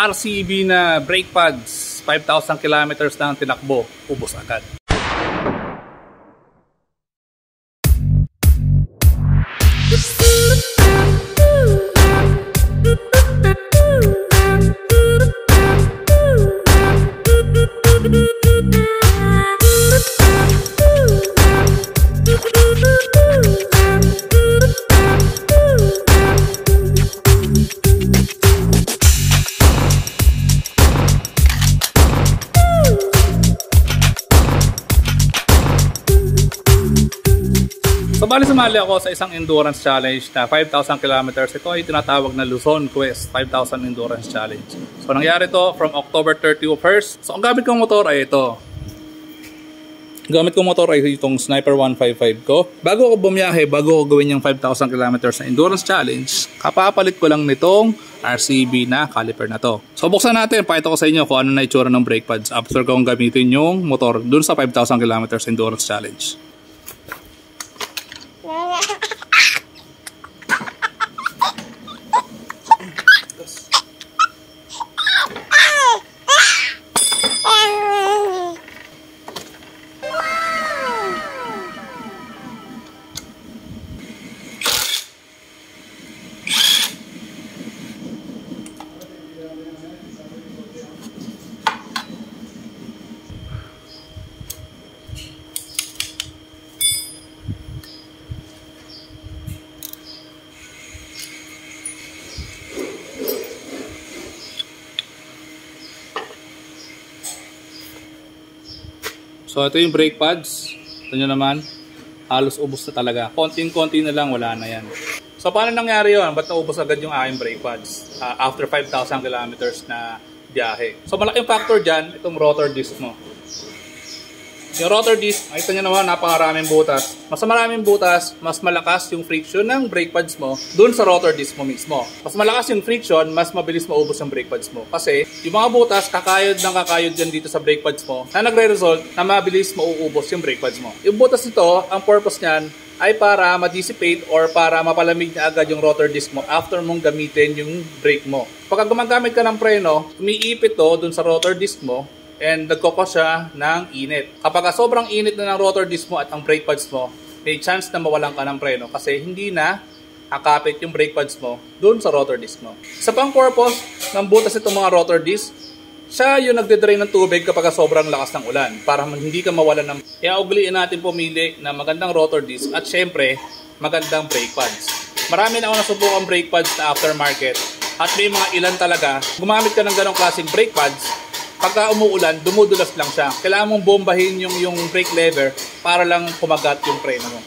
RCB na brake pads, 5,000 kilometers na ang tinakbo, ubos agad. So bali sumali ako sa isang endurance challenge na 5,000 kilometers. Ito ay tinatawag na Luzon Quest 5,000 Endurance Challenge. So nangyari to from October 31st. So ang gamit kong motor ay ito. Gamit kong motor ay itong Sniper 155 ko. Bago ako bumiyahe, bago ako gawin yung 5,000 kilometers na endurance challenge, kapapalit ko lang nitong RCB na caliper na to. So buksan natin, pakita ko sa inyo kung ano na itsura ng brake pads after kong gamitin yung motor dun sa 5,000 kilometers endurance challenge. So ito yung brake pads. Ito nyo naman, halos ubos na talaga. Konting-konti na lang, wala na yan. So paano nangyari yun? Ba't naubos agad yung aking brake pads after 5,000 kilometers na biyahe? So malaking factor dyan, itong rotor disc mo. Yung rotor disc, nakita nyo naman, napakaraming butas. Mas maraming butas, mas malakas yung friction ng brake pads mo dun sa rotor disc mo mismo. Mas malakas yung friction, mas mabilis maubos yung brake pads mo. Kasi yung mga butas, kakayod dyan dito sa brake pads mo na nagre-result na mabilis mauubos yung brake pads mo. Yung butas nito, ang purpose nyan ay para ma-dissipate or para mapalamig na agad yung rotor disc mo after mong gamitin yung brake mo. Pagka gumagamit ka ng preno, umiipit to dun sa rotor disc mo and nagkokos siya ng init. Kapag sobrang init na ng rotor disc mo at ang brake pads mo, may chance na mawalan ka ng preno kasi hindi na nakapit yung brake pads mo dun sa rotor disc mo. Sa pang purpose ng butas itong mga rotor disc, siya yung nagde-drain ng tubig kapag sobrang lakas ng ulan para hindi ka mawalan ng... Kaya ugaliin natin pumili na magandang rotor disc at syempre magandang brake pads. Marami na ako nasubukang brake pads na aftermarket at may mga ilan talaga gumamit ka ng ganong klaseng brake pads. Pagka umuulan, dumudulas lang siya. Kailangan mong bombahin yung brake lever para lang kumagat yung preno mo.